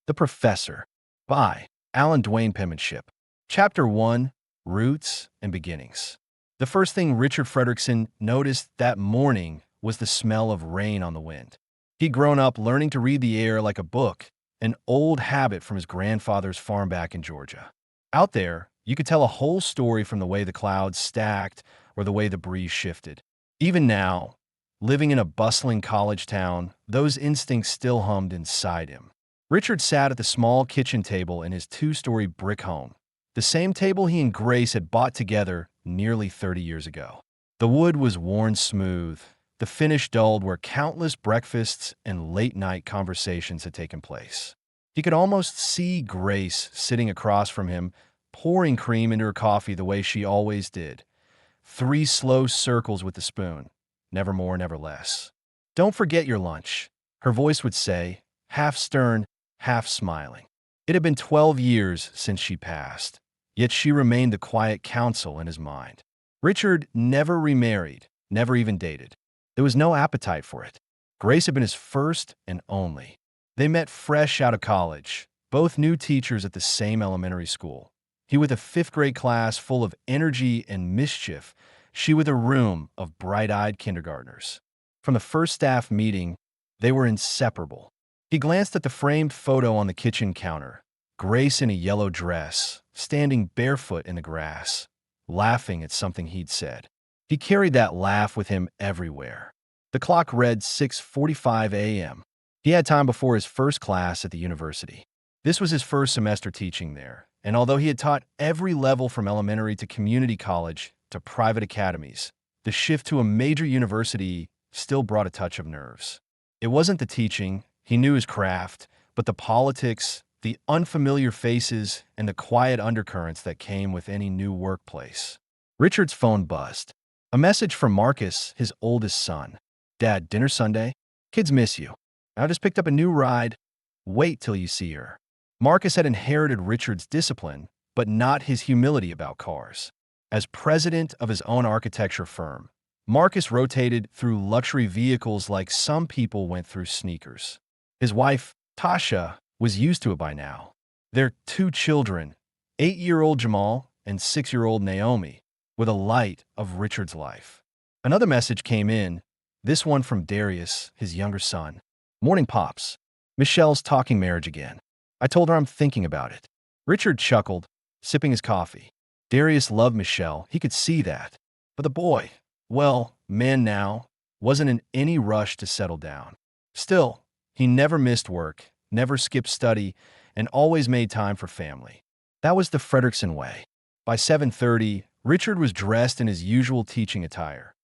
The Professor by Allen Duane Penmanship. Chapter 1, Roots and Beginnings. The first thing Richard Fredrickson noticed that morning was the smell of rain on the wind. He'd grown up learning to read the air like a book, an old habit from his grandfather's farm back in Georgia. Out there, you could tell a whole story from the way the clouds stacked or the way the breeze shifted. Even now, living in a bustling college town, those instincts still hummed inside him. Richard sat at the small kitchen table in his two-story brick home, the same table he and Grace had bought together nearly 30 years ago. The wood was worn smooth, the finish dulled where countless breakfasts and late-night conversations had taken place. He could almost see Grace sitting across from him, pouring cream into her coffee the way she always did. 3 slow circles with the spoon, never more, never less. "Don't forget your lunch," her voice would say, half stern, half smiling. It had been 12 years since she passed, yet she remained the quiet counsel in his mind. Richard never remarried, never even dated. There was no appetite for it. Grace had been his first and only. They met fresh out of college, both new teachers at the same elementary school. He with a 5th grade class full of energy and mischief, she with a room of bright-eyed kindergartners. From the first staff meeting, they were inseparable. He glanced at the framed photo on the kitchen counter, Grace in a yellow dress, standing barefoot in the grass, laughing at something he'd said. He carried that laugh with him everywhere. The clock read 6:45 a.m. He had time before his first class at the university. This was his first semester teaching there, and although he had taught every level from elementary to community college to private academies, the shift to a major university still brought a touch of nerves. It wasn't the teaching, he knew his craft, but the politics, the unfamiliar faces, and the quiet undercurrents that came with any new workplace. Richard's phone buzzed. A message from Marcus, his oldest son. "Dad, dinner Sunday? Kids miss you. I just picked up a new ride. Wait till you see her." Marcus had inherited Richard's discipline, but not his humility about cars. As president of his own architecture firm, Marcus rotated through luxury vehicles like some people went through sneakers. His wife, Tasha, was used to it by now. Their 2 children, 8-year-old Jamal and 6-year-old Naomi, were the light of Richard's life. Another message came in, this one from Darius, his younger son. "Morning, Pops. Michelle's talking marriage again. I told her I'm thinking about it." Richard chuckled, sipping his coffee. Darius loved Michelle, he could see that. But the boy, well, man now, wasn't in any rush to settle down. Still, he never missed work, never skipped study, and always made time for family. That was the Fredrickson way. By 7:30, Richard was dressed in his usual teaching attire.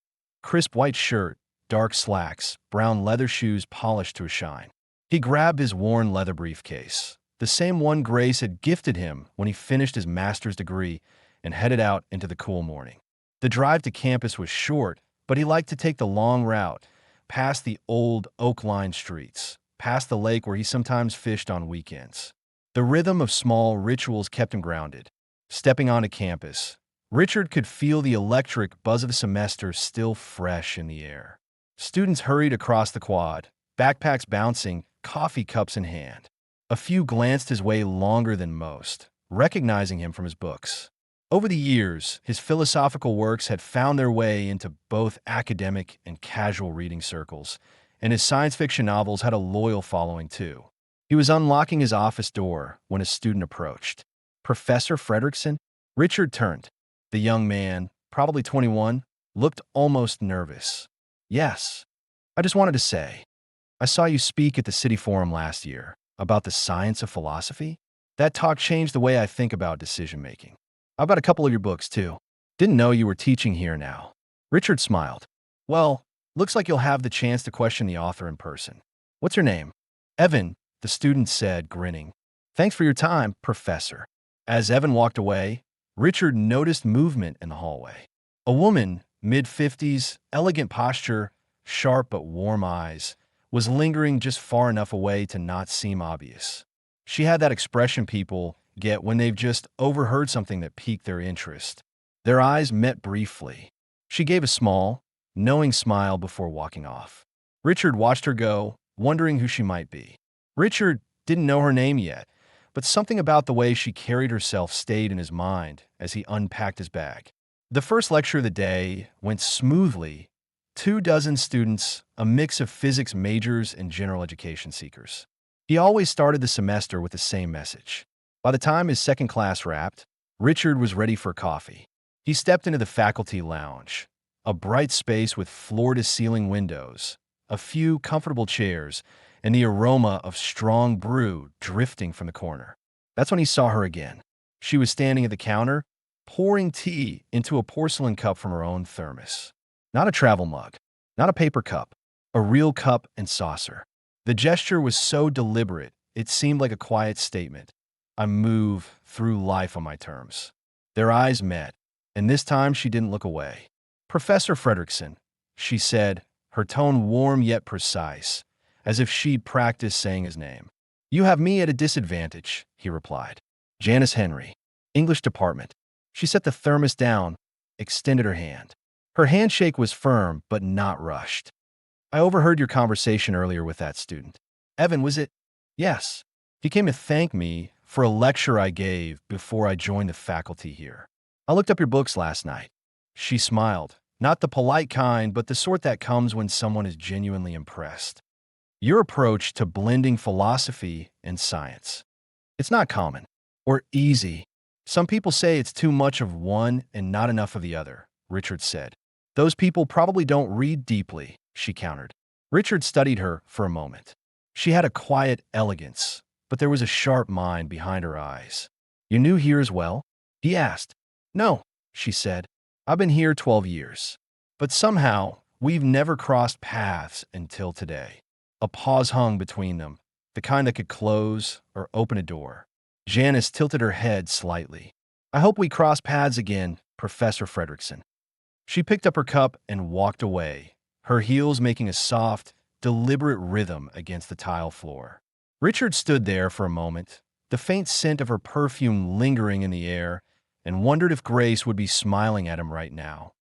Crisp white shirt, dark slacks, brown leather shoes polished to a shine. He grabbed his worn leather briefcase, the same one Grace had gifted him when he finished his master's degree, and headed out into the cool morning. The drive to campus was short, but he liked to take the long route, past the old oak-lined streets, past the lake where he sometimes fished on weekends. The rhythm of small rituals kept him grounded. Stepping onto campus, Richard could feel the electric buzz of the semester still fresh in the air. Students hurried across the quad, backpacks bouncing, coffee cups in hand. A few glanced his way longer than most, recognizing him from his books. Over the years, his philosophical works had found their way into both academic and casual reading circles, and his science fiction novels had a loyal following too. He was unlocking his office door when a student approached. "Professor Fredrickson?" Richard turned. The young man, probably 21, looked almost nervous. "Yes. I just wanted to say, I saw you speak at the City Forum last year about the science of philosophy. That talk changed the way I think about decision-making. I've got a couple of your books, too. Didn't know you were teaching here now." Richard smiled. "Well, looks like you'll have the chance to question the author in person. What's your name?" "Evan," the student said, grinning. "Thanks for your time, Professor." As Evan walked away, Richard noticed movement in the hallway. A woman, mid-50s, elegant posture, sharp but warm eyes, was lingering just far enough away to not seem obvious. She had that expression people get when they've just overheard something that piqued their interest. Their eyes met briefly. She gave a small, knowing smile before walking off. Richard watched her go, wondering who she might be. Richard Didn't know her name yet, but something about the way she carried herself stayed in his mind as he unpacked his bag. The first lecture of the day went smoothly. 24 students, a mix of physics majors and general education seekers. He always started the semester with the same message. By the time his second class wrapped, Richard was ready for coffee. He stepped into the faculty lounge, a bright space with floor-to-ceiling windows, a few comfortable chairs, and the aroma of strong brew drifting from the corner. That's when he saw her again. She was standing at the counter, pouring tea into a porcelain cup from her own thermos. Not a travel mug, not a paper cup, a real cup and saucer. The gesture was so deliberate, it seemed like a quiet statement. I move through life on my terms. Their eyes met, and this time she didn't look away. Professor Fredrickson, she said, her tone warm yet precise, as if she'd practiced saying his name. You have me at a disadvantage, he replied. Janice Henry, English department. She set the thermos down, extended her hand. Her handshake was firm, but not rushed. I overheard your conversation earlier with that student. Evan, was it? Yes. He came to thank me for a lecture I gave before I joined the faculty here. I looked up your books last night. She smiled, not the polite kind, but the sort that comes when someone is genuinely impressed. Your approach to blending philosophy and science. It's not common or easy. Some people say it's too much of one and not enough of the other, Richard said. Those people probably don't read deeply, she countered. Richard studied her for a moment. She had a quiet elegance, but there was a sharp mind behind her eyes. You new here as well? He asked. No, she said. I've been here 12 years. But somehow, we've never crossed paths until today. A pause hung between them, the kind that could close or open a door. Janice tilted her head slightly. I hope we cross paths again, Professor Fredrickson. She picked up her cup and walked away, her heels making a soft, deliberate rhythm against the tile floor. Richard stood there for a moment, the faint scent of her perfume lingering in the air, and wondered if Grace would be smiling at him right now,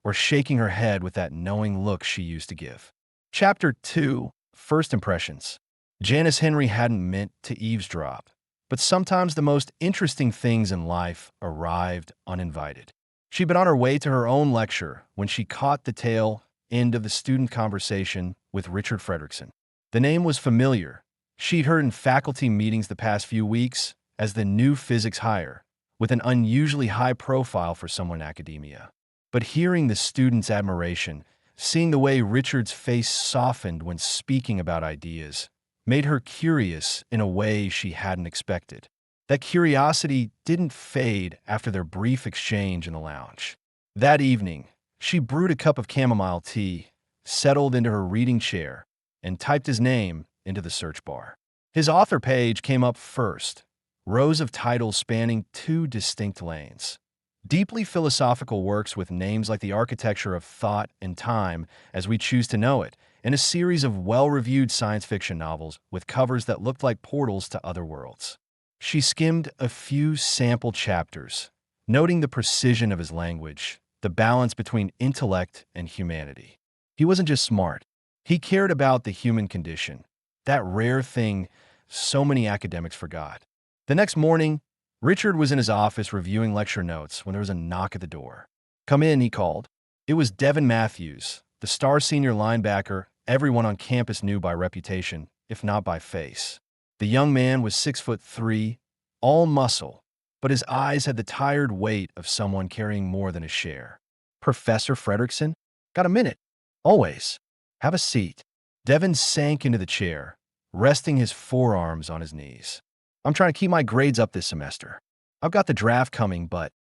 or shaking her head with that knowing look she used to give. Chapter 2, First Impressions. Janice Henry hadn't meant to eavesdrop, but sometimes the most interesting things in life arrived uninvited. She'd been on her way to her own lecture when she caught the tail end of the student conversation with Richard Fredrickson. The name was familiar. She'd heard in faculty meetings the past few weeks as the new physics hire, with an unusually high profile for someone in academia. But hearing the students' admiration, seeing the way Richard's face softened when speaking about ideas, made her curious in a way she hadn't expected. That curiosity didn't fade after their brief exchange in the lounge. That evening, she brewed a cup of chamomile tea, settled into her reading chair, and typed his name into the search bar. His author page came up first, rows of titles spanning two distinct lanes. Deeply philosophical works with names like The Architecture of Thought and Time as We Choose to Know It, and a series of well-reviewed science fiction novels with covers that looked like portals to other worlds. She skimmed a few sample chapters, noting the precision of his language, the balance between intellect and humanity. He wasn't just smart. He cared about the human condition, that rare thing so many academics forgot. The next morning, Richard was in his office reviewing lecture notes when there was a knock at the door. Come in, he called. It was Devin Matthews, the star senior linebacker everyone on campus knew by reputation, if not by face. The young man was 6'3", all muscle, but his eyes had the tired weight of someone carrying more than a share. Professor Fredrickson? Got a minute? Always. Have a seat. Devin sank into the chair, resting his forearms on his knees. I'm trying to keep my grades up this semester. I've got the draft coming, but...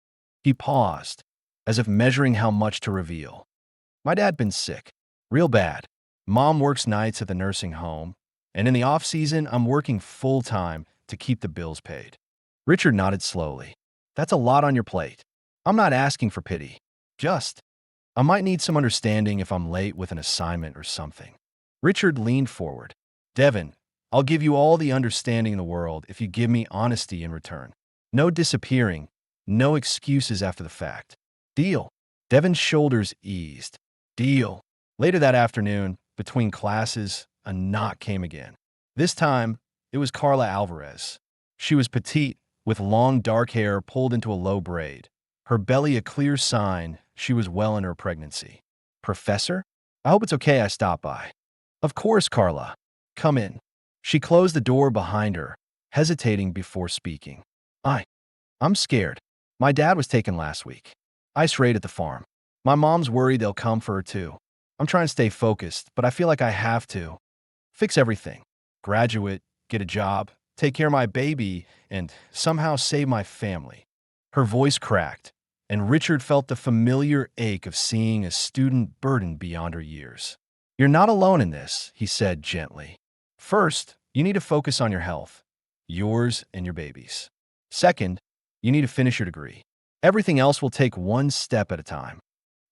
He paused, as if measuring how much to reveal. My dad's been sick. Real bad. Mom works nights at the nursing home, and in the off-season, I'm working full-time to keep the bills paid. Richard nodded slowly. That's a lot on your plate. I'm not asking for pity. Just, I might need some understanding if I'm late with an assignment or something. Richard leaned forward. Devin, I'll give you all the understanding in the world if you give me honesty in return. No disappearing, no excuses after the fact. Deal. Devin's shoulders eased. Deal. Later that afternoon, between classes, a knock came again. This time, It was Carla Alvarez. She was petite, with long dark hair pulled into a low braid. Her belly a clear sign she was well in her pregnancy. Professor? I hope it's okay I stopped by. Of course, Carla. Come in. She closed the door behind her, hesitating before speaking. I'm scared. My dad was taken last week. Ice raid at the farm. My mom's worried they'll come for her too. I'm trying to stay focused, but I feel like I have to. Fix everything. Graduate, get a job, take care of my baby, and somehow save my family. Her voice cracked, and Richard felt the familiar ache of seeing a student burdened beyond her years. You're not alone in this, he said gently. First, you need to focus on your health, yours and your baby's. Second, you need to finish your degree. Everything else will take one step at a time.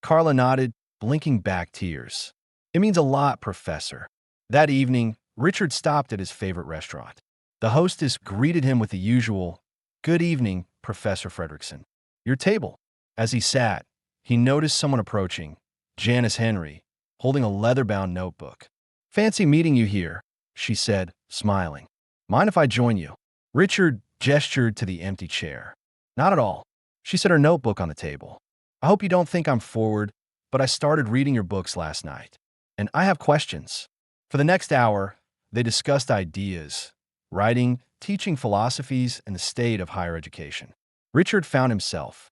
Carla nodded, blinking back tears. It means a lot, Professor. That evening, Richard stopped at his favorite restaurant. The hostess greeted him with the usual, "Good evening, Professor Fredrickson. Your table." As he sat, he noticed someone approaching, Janice Henry, holding a leather-bound notebook. "Fancy meeting you here," she said, smiling. "Mind if I join you?" Richard gestured to the empty chair. "Not at all." She set her notebook on the table. "I hope you don't think I'm forward, but I started reading your books last night, and I have questions." For the next hour, they discussed ideas, writing, teaching philosophies, and the state of higher education. Richard found himself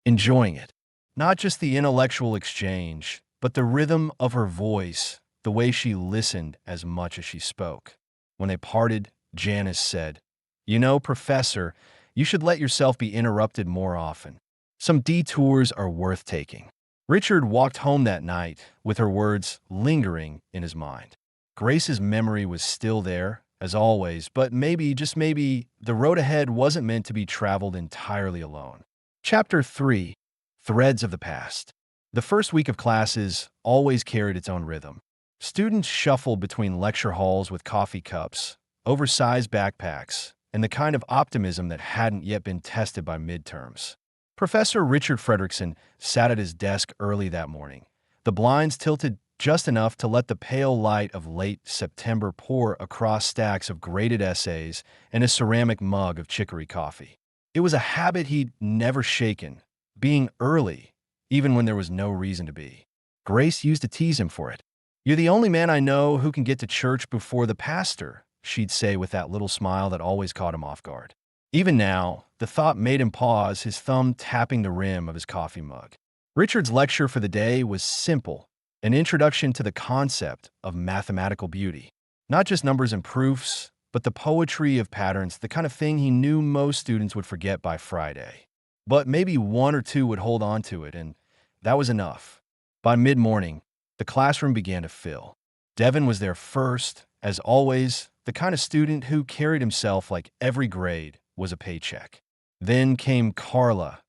enjoying it. Not just the intellectual exchange, but the rhythm of her voice, the way she listened as much as she spoke. When they parted, Janice said, "You know, Professor, you should let yourself be interrupted more often. Some detours are worth taking." Richard walked home that night with her words lingering in his mind. Grace's memory was still there, as always, but maybe, just maybe, the road ahead wasn't meant to be traveled entirely alone. Chapter 3. Threads of the Past. The first week of classes always carried its own rhythm. Students shuffled between lecture halls with coffee cups, oversized backpacks, and the kind of optimism that hadn't yet been tested by midterms. Professor Richard Fredrickson sat at his desk early that morning, the blinds tilted just enough to let the pale light of late September pour across stacks of graded essays and a ceramic mug of chicory coffee. It was a habit he'd never shaken, being early, even when there was no reason to be. Grace used to tease him for it. "You're the only man I know who can get to church before the pastor," she'd say with that little smile that always caught him off guard. Even now, the thought made him pause, his thumb tapping the rim of his coffee mug. Richard's lecture for the day was simple, an introduction to the concept of mathematical beauty. Not just numbers and proofs, but the poetry of patterns, the kind of thing he knew most students would forget by Friday. But maybe one or two would hold on to it, and that was enough. By mid-morning, the classroom began to fill. Devin was there first, as always, the kind of student who carried himself like every grade was a paycheck. Then came Carla,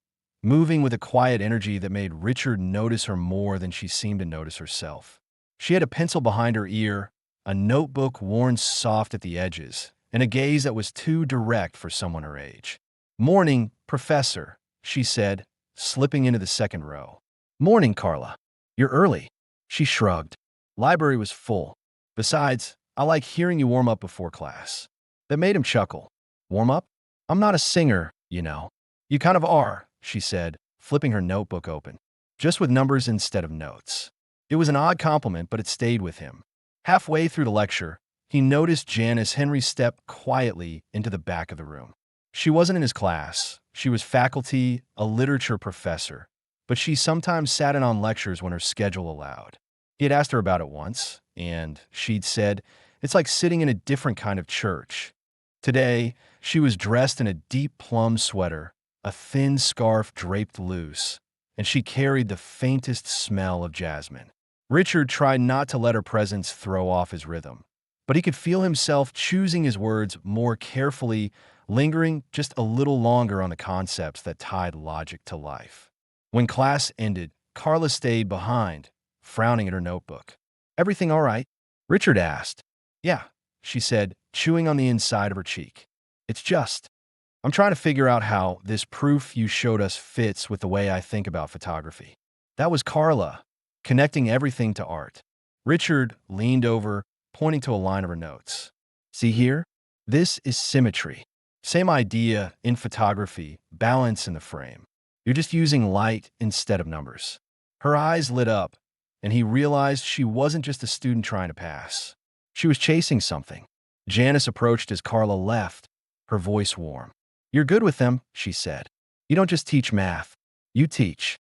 moving with a quiet energy that made Richard notice her more than she seemed to notice herself. She had a pencil behind her ear, a notebook worn soft at the edges, and a gaze that was too direct for someone her age. "Morning, Professor," she said, slipping into the second row. "Morning, Carla. You're early." She shrugged. Library was full. "Besides, I like hearing you warm up before class." That made him chuckle. "Warm up? I'm not a singer, you know." "You kind of are," she said, flipping her notebook open, just with numbers instead of notes. It was an odd compliment, but it stayed with him. Halfway through the lecture, he noticed Janice Henry step quietly into the back of the room. She wasn't in his class. She was faculty, a literature professor, but she sometimes sat in on lectures when her schedule allowed. He had asked her about it once, and she'd said, "It's like sitting in a different kind of church." Today, she was dressed in a deep plum sweater, a thin scarf draped loose, and she carried the faintest smell of jasmine. Richard tried not to let her presence throw off his rhythm, but he could feel himself choosing his words more carefully, lingering just a little longer on the concepts that tied logic to life. When class ended, Carla stayed behind, frowning at her notebook. "Everything all right?" Richard asked. "Yeah," she said, chewing on the inside of her cheek. I'm trying to figure out how this proof you showed us fits with the way I think about photography." That was Carla, connecting everything to art. Richard leaned over, pointing to a line of her notes. "See here? This is symmetry. Same idea in photography, balance in the frame. You're just using light instead of numbers. Her eyes lit up, and he realized she wasn't just a student trying to pass. She was chasing something. Janice approached as Carla left, her voice warm. "You're good with them," she said. "You don't just teach math. You teach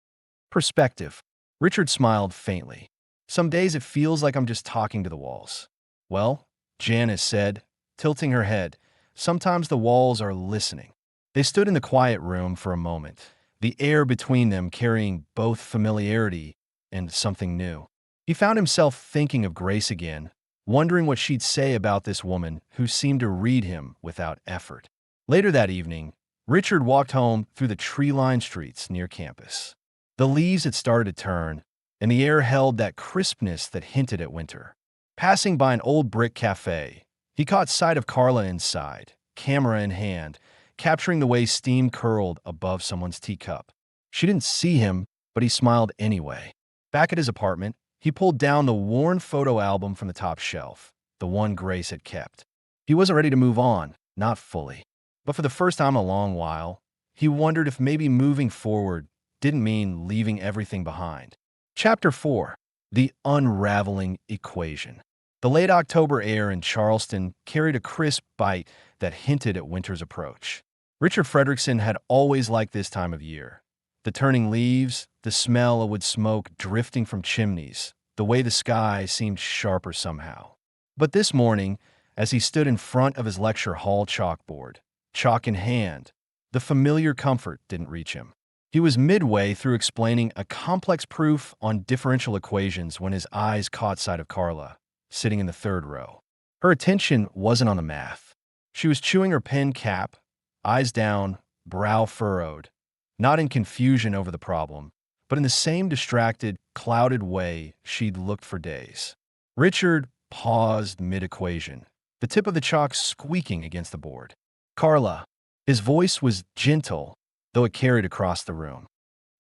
perspective." Richard smiled faintly. "Some days it feels like I'm just talking to the walls." "Well," Janice said, tilting her head, "sometimes the walls are listening." They stood in the quiet room for a moment, the air between them carrying both familiarity and something new. He found himself thinking of Grace again, wondering what she'd say about this woman who seemed to read him without effort. Later that evening, Richard walked home through the tree-lined streets near campus. The leaves had started to turn, and the air held that crispness that hinted at winter. Passing by an old brick cafe, he caught sight of Carla inside, camera in hand, capturing the way steam curled above someone's teacup. She didn't see him, but he smiled anyway. Back at his apartment, he pulled down the worn photo album from the top shelf, the one Grace had kept. He wasn't ready to move on, not fully. But for the first time in a long while, he wondered if maybe moving forward didn't mean leaving everything behind. Chapter 4. The Unraveling Equation. The late October air in Charleston carried a crisp bite that hinted at winter's approach. Richard Fredrickson had always liked this time of year. The turning leaves, the smell of wood smoke drifting from chimneys, the way the sky seemed sharper somehow. But this morning, as he stood in front of his lecture hall chalkboard, chalk in hand, the familiar comfort didn't reach him. He was midway through explaining a complex proof on differential equations when his eyes caught sight of Carla, sitting in the third row. Her attention wasn't on the math. She was chewing her pen cap, eyes down, brow furrowed, not in confusion over the problem, but in the same distracted, clouded way she'd looked for days. Richard paused mid-equation, the tip of the chalk squeaking against the board. "Carla." His voice was gentle, though it carried across the room.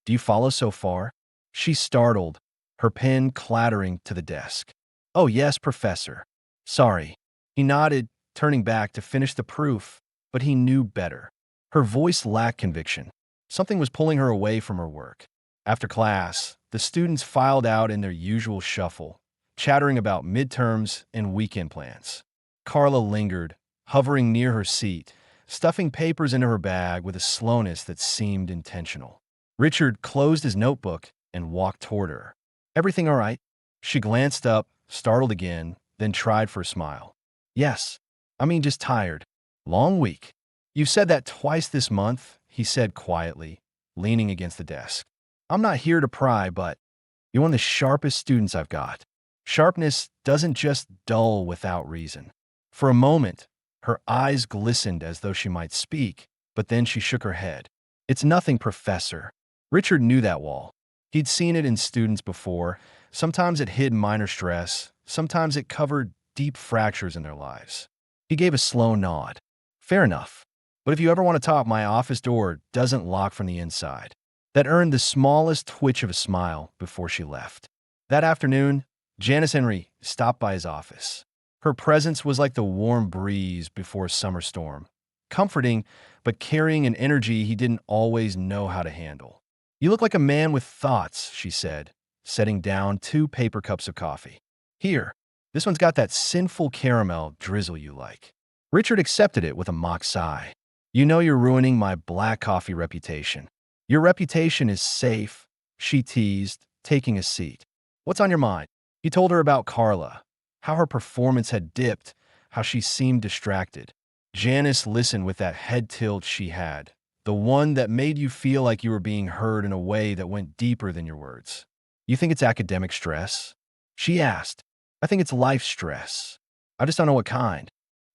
"Do you follow so far?" She startled, her pen clattering to the desk. "Oh yes, Professor. Sorry." He nodded, turning back to finish the proof, but he knew better. Her voice lacked conviction. Something was pulling her away from her work. After class, the students filed out in their usual shuffle, chattering about midterms and weekend plans. Carla lingered, hovering near her seat, stuffing papers into her bag with a slowness that seemed intentional. Richard closed his notebook and walked toward her. "Everything all right?" She glanced up, startled again, then tried for a smile. "Yes. I mean, just tired. Long week." "You've said that twice this month," he said quietly, leaning against the desk. "I'm not here to pry, but you're one of the sharpest students I've got." Sharpness doesn't just dull without reason. For a moment, her eyes glistened as though she might speak, but then she shook her head. "It's nothing, Professor." Richard knew that wall. He'd seen it in students before. Sometimes it hid minor stress, sometimes it covered deep fractures in their lives. He gave a slow nod. "Fair enough. But if you ever want to talk, my office door doesn't lock from the inside." That earned the smallest twitch of a smile before she left. That afternoon, Janice Henry stopped by his office. Her presence was like the warm breeze before a summer storm, comforting but carrying an energy he didn't always know how to handle. "You look like a man with thoughts," she said, setting down 2 paper cups of coffee. "Here, this one's got that sinful caramel drizzle you like." Richard accepted it with a mock sigh. "You know you're ruining my black coffee reputation." "Your reputation is safe," she teased, taking a seat. "What's on your mind?" He told her about Carla, how her performance had dipped, how she seemed distracted. Janice listened with that head tilt she had, the one that made you feel like you were being heard in a way that went deeper than your words. "You think it's academic stress?" she asked. "I think it's life stress. I just don't know what kind."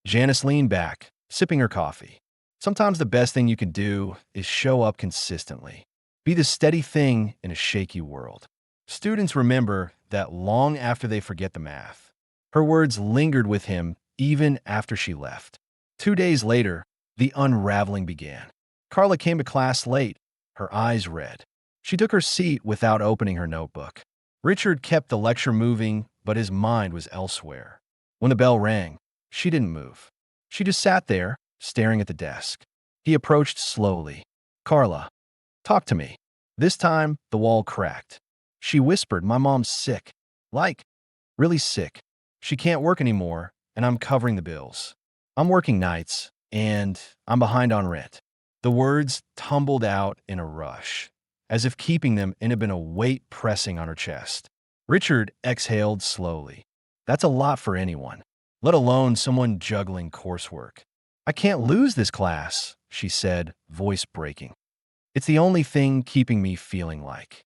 Janice leaned back, sipping her coffee. "Sometimes the best thing you can do is show up consistently. Be the steady thing in a shaky world." Students remember that long after they forget the math. Her words lingered with him even after she left. 2 days later, the unraveling began. Carla came to class late, her eyes red. She took her seat without opening her notebook. Richard kept the lecture moving, but his mind was elsewhere. When the bell rang, she didn't move. She just sat there, staring at the desk. He approached slowly. "Carla, talk to me." This time, the wall cracked. She whispered, "My mom's sick. Like, really sick. She can't work anymore, and I'm covering the bills. I'm working nights, and I'm behind on rent." The words tumbled out in a rush, as if keeping them in had been a weight pressing on her chest. Richard exhaled slowly. That's a lot for anyone, let alone someone juggling coursework. "I can't lose this class," she said, voice breaking. "It's the only thing keeping me feeling like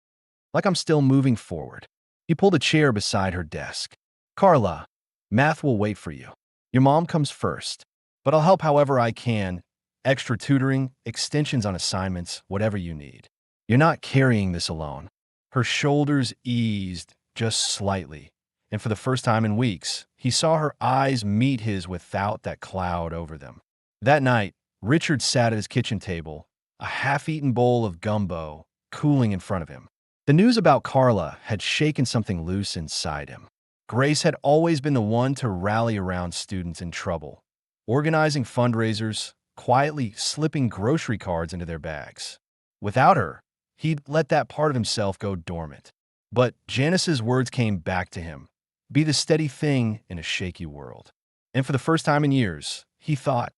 I'm still moving forward." He pulled a chair beside her desk. "Carla, math will wait for you. Your mom comes first, but I'll help however I can. Extra tutoring, extensions on assignments, whatever you need. You're not carrying this alone." Her shoulders eased just slightly, and for the first time in weeks, he saw her eyes meet his without that cloud over them. That night, Richard sat at his kitchen table, a half-eaten bowl of gumbo cooling in front of him. The news about Carla had shaken something loose inside him. Grace had always been the one to rally around students in trouble, organizing fundraisers, quietly slipping grocery cards into their bags. Without her, he'd let that part of himself go dormant. But Janice's words came back to him, be the steady thing in a shaky world. And for the first time in years, he thought,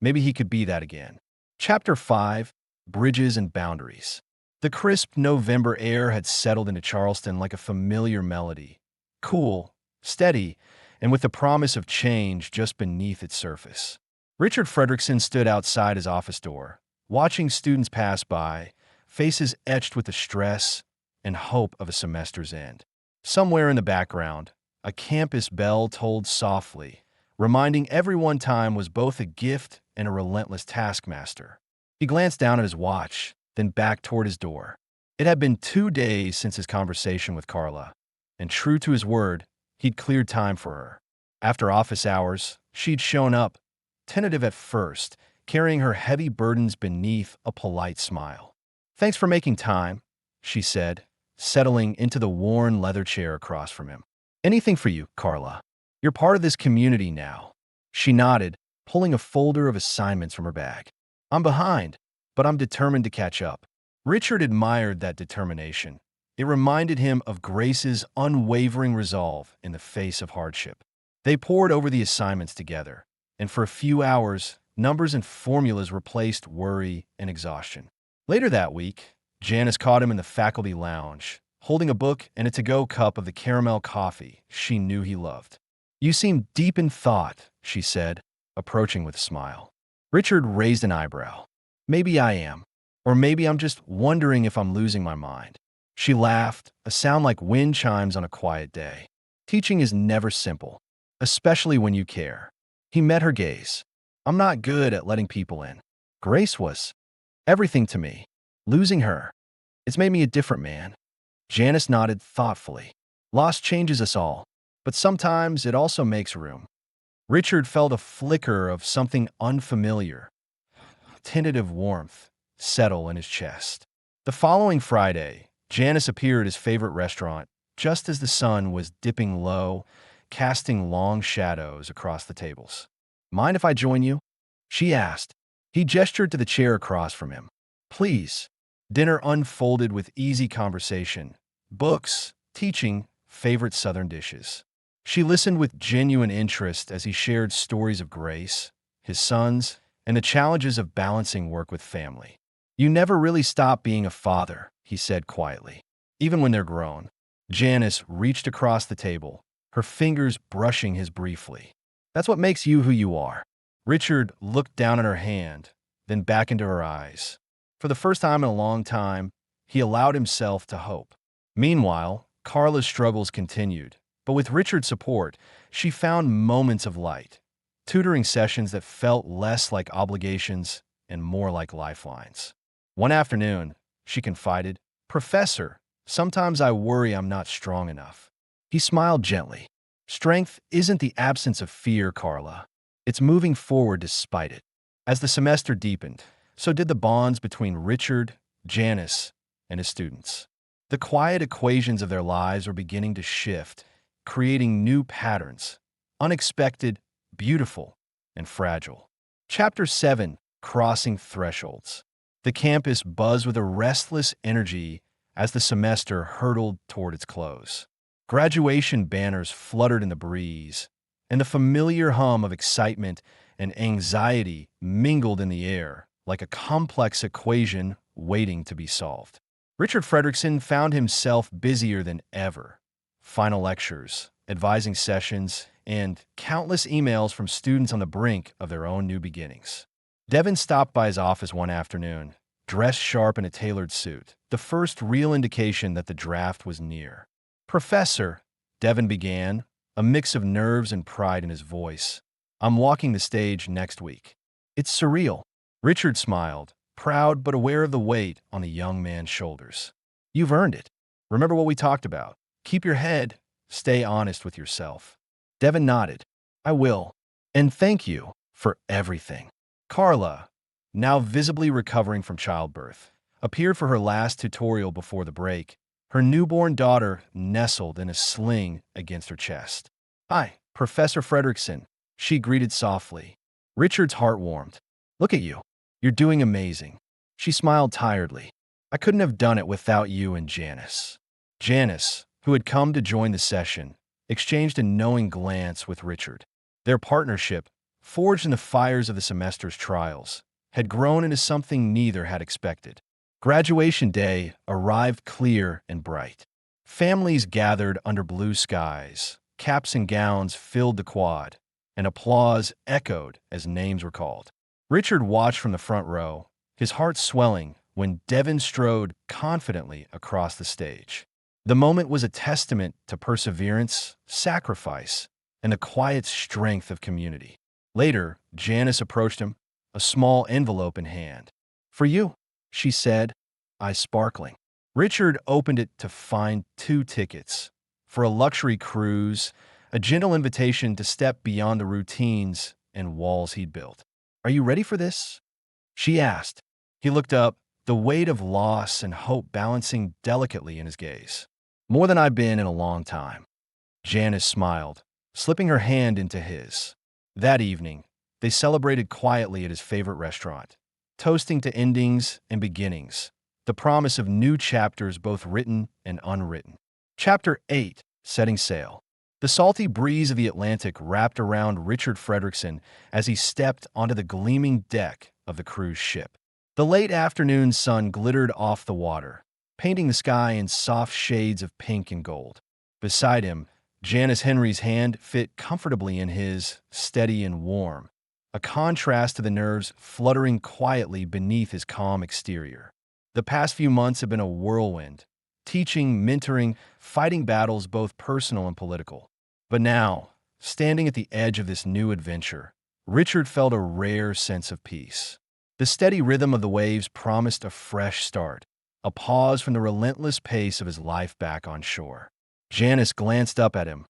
maybe he could be that again. Chapter 5, Bridges and Boundaries. The crisp November air had settled into Charleston like a familiar melody, cool, steady, and with the promise of change just beneath its surface. Richard Fredrickson stood outside his office door, watching students pass by, faces etched with the stress and hope of a semester's end. Somewhere in the background, a campus bell tolled softly, reminding everyone time was both a gift and a relentless taskmaster. He glanced down at his watch, then back toward his door. It had been 2 days since his conversation with Carla, and true to his word, he'd cleared time for her. After office hours, she'd shown up, tentative at first, carrying her heavy burdens beneath a polite smile. "Thanks for making time," she said, settling into the worn leather chair across from him. "Anything for you, Carla. You're part of this community now." She nodded, pulling a folder of assignments from her bag. "I'm behind, but I'm determined to catch up." Richard admired that determination. It reminded him of Grace's unwavering resolve in the face of hardship. They pored over the assignments together, and for a few hours, numbers and formulas replaced worry and exhaustion. Later that week, Janice caught him in the faculty lounge, holding a book and a to-go cup of the caramel coffee she knew he loved. "You seem deep in thought," she said, approaching with a smile. Richard raised an eyebrow. "Maybe I am. Or maybe I'm just wondering if I'm losing my mind." She laughed, a sound like wind chimes on a quiet day. "Teaching is never simple, especially when you care." He met her gaze. "I'm not good at letting people in. Grace was everything to me. Losing her, it's made me a different man." Janice nodded thoughtfully. "Loss changes us all, but sometimes it also makes room." Richard felt a flicker of something unfamiliar, tentative warmth, settle in his chest. The following Friday, Janice appeared at his favorite restaurant just as the sun was dipping low, casting long shadows across the tables. "Mind if I join you?" she asked. He gestured to the chair across from him. "Please." Dinner unfolded with easy conversation, books, teaching, favorite Southern dishes. She listened with genuine interest as he shared stories of Grace, his sons, and the challenges of balancing work with family. "You never really stop being a father," he said quietly, "even when they're grown." Janice reached across the table, her fingers brushing his briefly. "That's what makes you who you are." Richard looked down at her hand, then back into her eyes. For the first time in a long time, he allowed himself to hope. Meanwhile, Carla's struggles continued, but with Richard's support, she found moments of light, tutoring sessions that felt less like obligations and more like lifelines. One afternoon, she confided, "Professor, sometimes I worry I'm not strong enough." He smiled gently. "Strength isn't the absence of fear, Carla. It's moving forward despite it." As the semester deepened, so did the bonds between Richard, Janice, and his students. The quiet equations of their lives were beginning to shift, creating new patterns, unexpected, beautiful, and fragile. Chapter 7, Crossing Thresholds. The campus buzzed with a restless energy as the semester hurtled toward its close. Graduation banners fluttered in the breeze, and the familiar hum of excitement and anxiety mingled in the air like a complex equation waiting to be solved. Richard Fredrickson found himself busier than ever. Final lectures, advising sessions, and countless emails from students on the brink of their own new beginnings. Devin stopped by his office one afternoon, dressed sharp in a tailored suit, the first real indication that the draft was near. "Professor," Devin began, a mix of nerves and pride in his voice, "I'm walking the stage next week. It's surreal." Richard smiled, proud but aware of the weight on the young man's shoulders. "You've earned it. Remember what we talked about. Keep your head. Stay honest with yourself." Devin nodded. "I will. And thank you for everything." Carla, now visibly recovering from childbirth, appeared for her last tutorial before the break, her newborn daughter nestled in a sling against her chest. "Hi, Professor Fredrickson," she greeted softly. Richard's heart warmed. "Look at you. You're doing amazing." She smiled tiredly. "I couldn't have done it without you and Janice." Janice, who had come to join the session, exchanged a knowing glance with Richard. Their partnership, forged in the fires of the semester's trials, had grown into something neither had expected. Graduation day arrived clear and bright. Families gathered under blue skies, caps and gowns filled the quad, and applause echoed as names were called. Richard watched from the front row, his heart swelling when Devin strode confidently across the stage. The moment was a testament to perseverance, sacrifice, and the quiet strength of community. Later, Janice approached him, a small envelope in hand. "For you," she said, eyes sparkling. Richard opened it to find 2 tickets for a luxury cruise, a gentle invitation to step beyond the routines and walls he'd built. "Are you ready for this?" she asked. He looked up, the weight of loss and hope balancing delicately in his gaze. "More than I've been in a long time." Janice smiled, slipping her hand into his. That evening, they celebrated quietly at his favorite restaurant, toasting to endings and beginnings, the promise of new chapters both written and unwritten. Chapter 8, Setting Sail. The salty breeze of the Atlantic wrapped around Richard Fredrickson as he stepped onto the gleaming deck of the cruise ship. The late afternoon sun glittered off the water, painting the sky in soft shades of pink and gold. Beside him, Janice Henry's hand fit comfortably in his, steady and warm, a contrast to the nerves fluttering quietly beneath his calm exterior. The past few months have been a whirlwind, teaching, mentoring, fighting battles both personal and political. But now, standing at the edge of this new adventure, Richard felt a rare sense of peace. The steady rhythm of the waves promised a fresh start, a pause from the relentless pace of his life back on shore. Janice glanced up at him,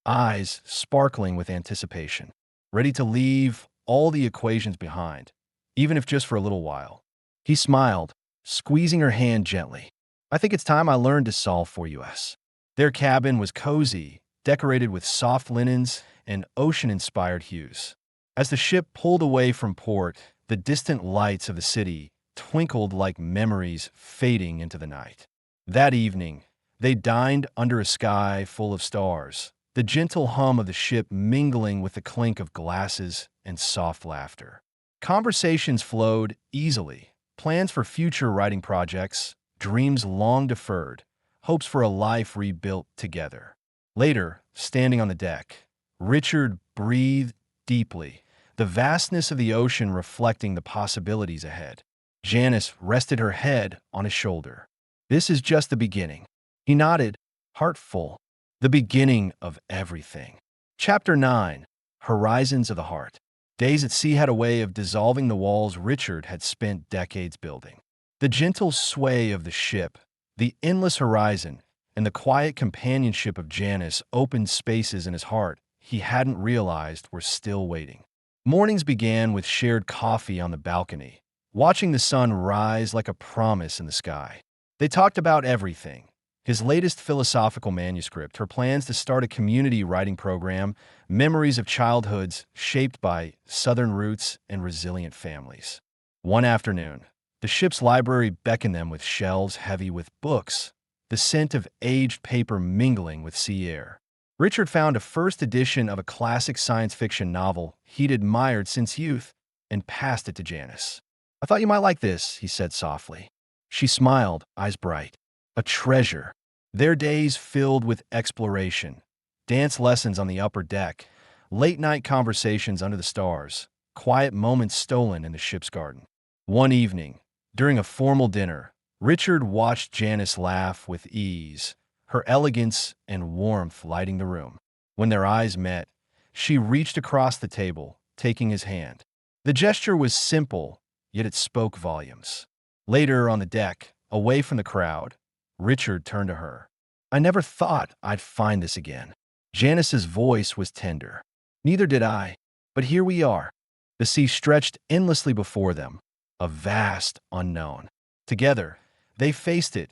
eyes sparkling with anticipation, ready to leave all the equations behind, even if just for a little while. He smiled, squeezing her hand gently. "I think it's time I learned to solve for us." Their cabin was cozy, decorated with soft linens and ocean-inspired hues. As the ship pulled away from port, the distant lights of the city twinkled like memories fading into the night. That evening, they dined under a sky full of stars, the gentle hum of the ship mingling with the clink of glasses and soft laughter. Conversations flowed easily, plans for future writing projects, dreams long deferred, hopes for a life rebuilt together. Later, standing on the deck, Richard breathed deeply, the vastness of the ocean reflecting the possibilities ahead. Janice rested her head on his shoulder. "This is just the beginning." He nodded, heart full. The beginning of everything. Chapter 9, Horizons of the Heart. Days at sea had a way of dissolving the walls Richard had spent decades building. The gentle sway of the ship, the endless horizon, and the quiet companionship of Janice opened spaces in his heart he hadn't realized were still waiting. Mornings began with shared coffee on the balcony, watching the sun rise like a promise in the sky. They talked about everything: His latest philosophical manuscript, her plans to start a community writing program, memories of childhoods shaped by Southern roots and resilient families. One afternoon, the ship's library beckoned them with shelves heavy with books, the scent of aged paper mingling with sea air. Richard found a first edition of a classic science fiction novel he'd admired since youth and passed it to Janice. "I thought you might like this," he said softly. She smiled, eyes bright. A treasure. Their days filled with exploration, dance lessons on the upper deck, late-night conversations under the stars, quiet moments stolen in the ship's garden. One evening, during a formal dinner, Richard watched Janice laugh with ease, her elegance and warmth lighting the room. When their eyes met, she reached across the table, taking his hand. The gesture was simple, yet it spoke volumes. Later on the deck, away from the crowd, Richard turned to her. "I never thought I'd find this again." Janice's voice was tender. "Neither did I, but here we are." The sea stretched endlessly before them, a vast unknown. Together, they faced it,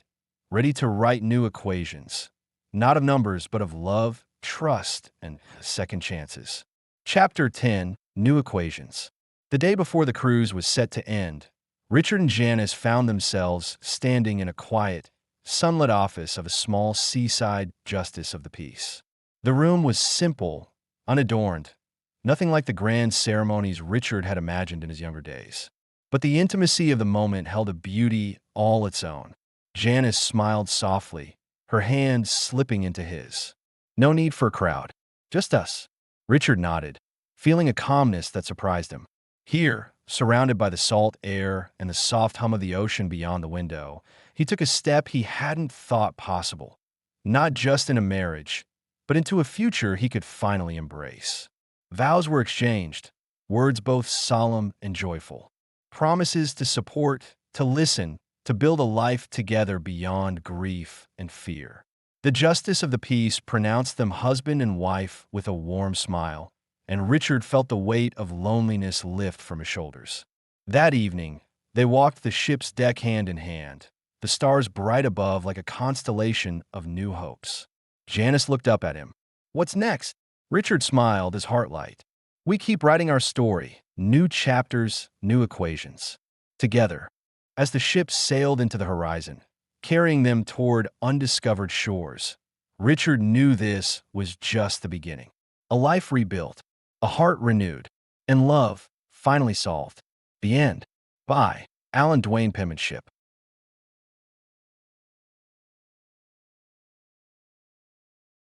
ready to write new equations, not of numbers, but of love, trust, and second chances. Chapter 10, New Equations. The day before the cruise was set to end, Richard and Janice found themselves standing in a quiet, sunlit office of a small seaside justice of the peace. The room was simple, unadorned, nothing like the grand ceremonies Richard had imagined in his younger days. But the intimacy of the moment held a beauty all its own. Janice smiled softly, her hand slipping into his. "No need for a crowd. Just us." Richard nodded, feeling a calmness that surprised him. Here, surrounded by the salt air and the soft hum of the ocean beyond the window, he took a step he hadn't thought possible, not just in a marriage, but into a future he could finally embrace. Vows were exchanged, words both solemn and joyful. Promises to support, to listen, to build a life together beyond grief and fear. The justice of the peace pronounced them husband and wife with a warm smile, and Richard felt the weight of loneliness lift from his shoulders. That evening, they walked the ship's deck hand in hand, the stars bright above like a constellation of new hopes. Janice looked up at him. "What's next?" Richard smiled, his heart light. "We keep writing our story, new chapters, new equations. Together." As the ship sailed into the horizon, carrying them toward undiscovered shores, Richard knew this was just the beginning. A life rebuilt, a heart renewed, and love finally solved. The end. By Allen Duane Penmanship.